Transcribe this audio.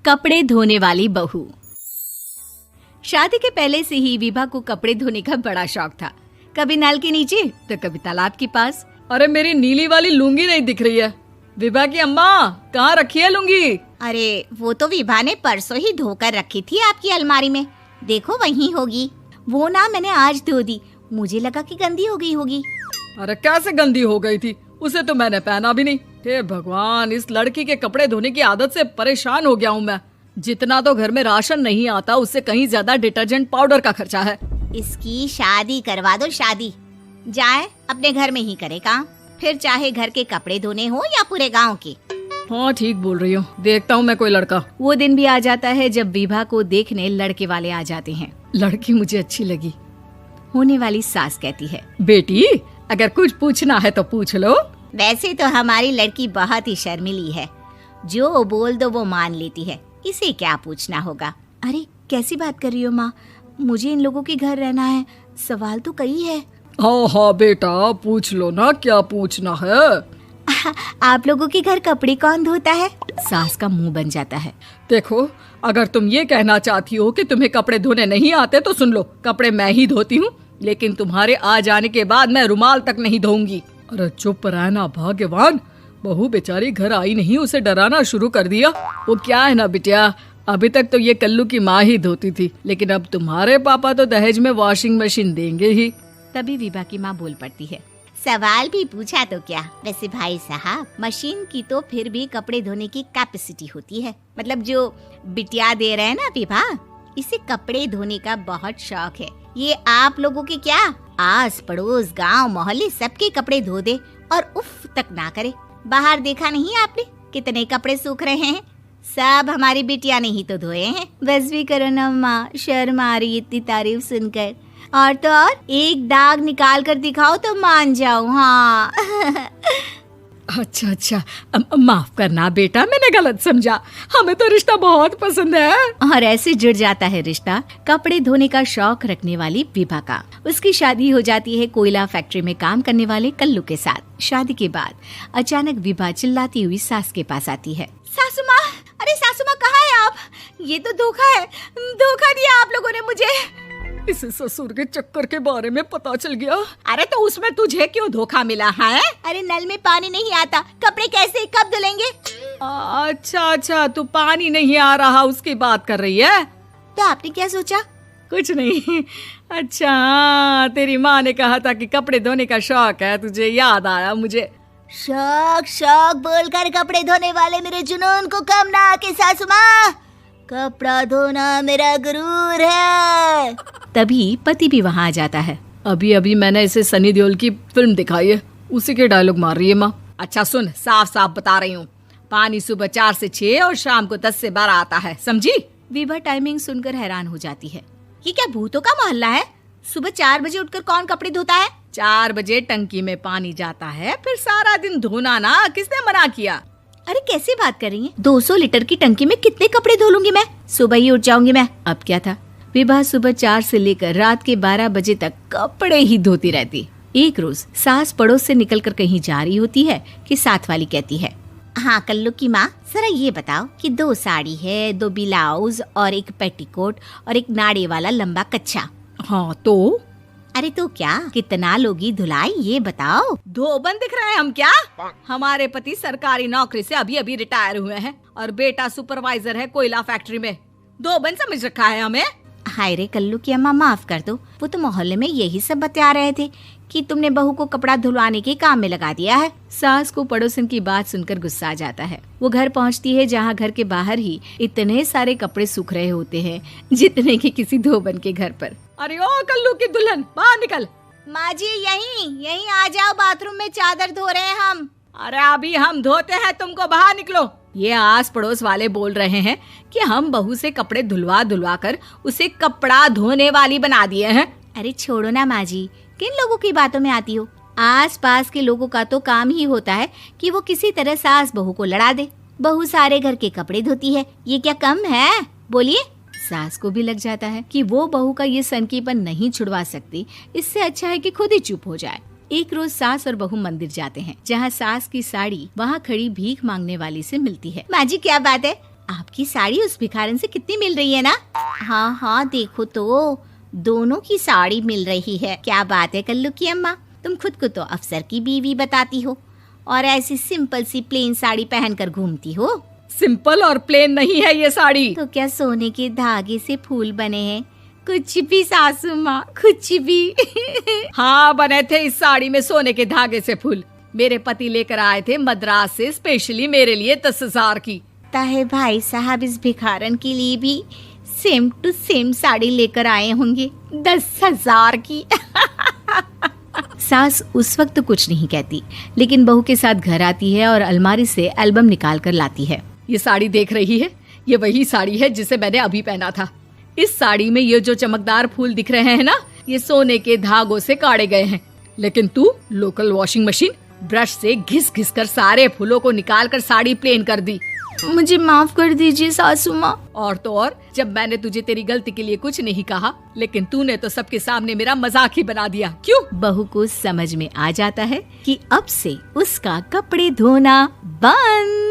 कपड़े धोने वाली बहू। शादी के पहले से ही विभा को कपड़े धोने का बड़ा शौक था। कभी नल के नीचे तो कभी तालाब के पास। अरे मेरी नीली वाली लुंगी नहीं दिख रही है। विभा की अम्मा, कहाँ रखी है लुंगी? अरे वो तो विभा ने परसों ही धोकर रखी थी आपकी अलमारी में, देखो वहीं होगी। वो ना मैंने आज धो दी, मुझे लगा कि गंदी हो गई होगी। अरे कैसे गंदी हो गई थी? उसे तो मैंने पहना भी नहीं। हे भगवान, इस लड़की के कपड़े धोने की आदत से परेशान हो गया हूँ मैं। जितना तो घर में राशन नहीं आता, उससे कहीं ज्यादा डिटर्जेंट पाउडर का खर्चा है। इसकी शादी करवा दो, शादी जाए अपने घर में ही करे काम, फिर चाहे घर के कपड़े धोने हो या पूरे गांव के। हाँ ठीक बोल रही हूँ, देखता हूँ मैं कोई लड़का। वो दिन भी आ जाता है जब विभा को देखने लड़के वाले आ जाते हैं। लड़की मुझे अच्छी लगी। होने वाली सास कहती है, बेटी अगर कुछ पूछना है तो पूछ लो। वैसे तो हमारी लड़की बहुत ही शर्मीली है, जो बोल दो वो मान लेती है, इसे क्या पूछना होगा। अरे कैसी बात कर रही हो माँ, मुझे इन लोगों के घर रहना है, सवाल तो कई है। हाँ हाँ बेटा, पूछ लो ना, क्या पूछना है। आप लोगों के घर कपड़े कौन धोता है? सास का मुंह बन जाता है। देखो, अगर तुम ये कहना चाहती हो कि तुम्हें कपड़े धोने नहीं आते तो सुन लो, कपड़े मैं ही धोती हूँ, लेकिन तुम्हारे आ जाने के बाद मैं रुमाल तक नहीं धोऊंगी। अरे चुप रहना भाग्यवान, बहू बेचारी घर आई नहीं, उसे डराना शुरू कर दिया। वो क्या है ना बिटिया, अभी तक तो ये कल्लू की माँ ही धोती थी, लेकिन अब तुम्हारे पापा तो दहेज में वॉशिंग मशीन देंगे ही। तभी विभा की माँ बोल पड़ती है, सवाल भी पूछा तो क्या। वैसे भाई साहब, मशीन की तो फिर भी कपड़े धोने की कैपेसिटी होती है। मतलब जो बिटिया दे रहे हैं ना विभा, इसे कपड़े धोने का बहुत शौक है। ये आप लोगों के क्या, आस पड़ोस गांव मोहल्ले सबके कपड़े धो दे और उफ तक ना करे। बाहर देखा नहीं आपने कितने कपड़े सूख रहे हैं? सब हमारी बिटिया ने ही तो धोए हैं। बस भी करो ना माँ, शर्म आ रही इतनी तारीफ सुनकर। और तो और एक दाग निकाल कर दिखाओ तो मान जाऊं। हाँ अच्छा, माफ करना बेटा, मैंने गलत समझा। हमें तो रिश्ता बहुत पसंद है। और ऐसे जुड़ जाता है रिश्ता कपड़े धोने का शौक रखने वाली विभा का। उसकी शादी हो जाती है कोयला फैक्ट्री में काम करने वाले कल्लू के साथ। शादी के बाद अचानक विभा चिल्लाती हुई सास के पास आती है। सासू माँ, अरे सासू माँ कहाँ है आप? ये तो धोखा है, धोखा दिया आप लोगों ने मुझे। इसे ससुर के चक्कर के बारे में पता चल गया। अरे तो उसमें तुझे क्यों धोखा मिला है? अरे नल में पानी नहीं आता, कपड़े कैसे कब धुलेंगे? अच्छा, तू पानी नहीं आ रहा उसकी बात कर रही है। तो आपने क्या सोचा? कुछ नहीं। अच्छा, तेरी माँ ने कहा था कि कपड़े धोने का शौक है तुझे, याद आया मुझे। शौक बोलकर कपड़े धोने वाले मेरे जुनून को कम ना आके सासू माँ, कपड़ा धोना मेरा गुरूर है। तभी पति भी वहाँ आ जाता है। अभी मैंने इसे सनी देओल की फिल्म दिखाई है, उसी के डायलॉग मार रही है माँ। अच्छा सुन, साफ साफ बता रही हूँ, पानी सुबह 4 से 6 और शाम को 10 से 12 आता है, समझी? विभा टाइमिंग सुनकर हैरान हो जाती है। ये क्या भूतों का मोहल्ला है? सुबह 4 बजे उठकर कौन कपड़े धोता है? 4 बजे टंकी में पानी जाता है, फिर सारा दिन धोना ना, किसने मना किया? अरे कैसी बात कर रही हैं? 200 लीटर की टंकी में कितने कपड़े धो लूंगी मैं? सुबह ही उठ जाऊंगी मैं। अब क्या था, विभा सुबह 4 से लेकर रात के 12 बजे तक कपड़े ही धोती रहती। एक रोज सास पड़ोस से निकलकर कहीं जा रही होती है कि साथ वाली कहती है, हाँ कल्लू की माँ, जरा ये बताओ कि 2 साड़ी है, 2 ब्लाउज और एक पेटीकोट और एक नाड़े वाला लंबा कच्छा। हाँ तो? अरे तो क्या, कितना लोगी धुलाई ये बताओ। धोबन दिख रहे हैं हम क्या? हमारे पति सरकारी नौकरी से अभी रिटायर हुए हैं और बेटा सुपरवाइजर है कोयला फैक्ट्री में। धोबन समझ रखा है हमें? हाय रे कल्लू की अम्मा, माफ कर दो, वो तो मोहल्ले में यही सब बता रहे थे कि तुमने बहू को कपड़ा धुलवाने के काम में लगा दिया है। सास को पड़ोसन की बात सुनकर गुस्सा आ जाता है। वो घर पहुंचती है जहां घर के बाहर ही इतने सारे कपड़े सूख रहे होते हैं जितने कि किसी धोबन के घर पर। अरे ओ कल्लू की दुल्हन, बाहर निकल। माँ जी यहीं आ जाओ, बाथरूम में चादर धो रहे हैं हम। अरे अभी हम धोते हैं, तुमको बाहर निकलो। ये आस पड़ोस वाले बोल रहे हैं कि हम बहू से कपड़े धुलवा कर उसे कपड़ा धोने वाली बना दिए हैं। अरे छोड़ो ना माँ जी, किन लोगों की बातों में आती हो? आस पास के लोगों का तो काम ही होता है कि वो किसी तरह सास बहू को लड़ा दे। बहू सारे घर के कपड़े धोती है, ये क्या कम है? बोलिए। सास को भी लग जाता है कि वो बहू का ये सनकीपन नहीं छुड़वा सकती, इससे अच्छा है कि खुद ही चुप हो जाए। एक रोज सास और बहू मंदिर जाते हैं, जहाँ सास की साड़ी वहाँ खड़ी भीख मांगने वाली से मिलती है। माँ जी क्या बात है, आपकी साड़ी उस भिखारन से कितनी मिल रही है ना? हाँ हाँ देखो तो, दोनों की साड़ी मिल रही है। क्या बात है कल्लू की अम्मा, तुम खुद को तो अफसर की बीवी बताती हो और ऐसी सिंपल सी प्लेन साड़ी पहनकर घूमती हो। सिंपल और प्लेन नहीं है ये साड़ी। तो क्या सोने के धागे से फूल बने हैं? कुछ भी सासू माँ, कुछ भी। हाँ बने थे इस साड़ी में सोने के धागे से फूल। मेरे पति लेकर आए थे मद्रास से स्पेशली मेरे लिए 10,000 की। ताहे भाई साहब इस भिखारन के लिए भी सेम टू सेम साड़ी लेकर आए होंगे 10,000 की। सास उस वक्त तो कुछ नहीं कहती, लेकिन बहू के साथ घर आती है और अलमारी से एल्बम निकाल कर लाती है। ये साड़ी देख रही है, ये वही साड़ी है जिसे मैंने अभी पहना था। इस साड़ी में ये जो चमकदार फूल दिख रहे हैं ना, ये सोने के धागों से काढ़े गए हैं। लेकिन तू लोकल वॉशिंग मशीन ब्रश से घिस घिस कर सारे फूलों को निकाल कर साड़ी प्लेन कर दी। मुझे माफ कर दीजिए सासू माँ। और तो और, जब मैंने तुझे तेरी गलती के लिए कुछ नहीं कहा, लेकिन तूने तो सबके सामने मेरा मजाक ही बना दिया। क्यों? बहू को समझ में आ जाता है कि अब से उसका कपड़े धोना बंद।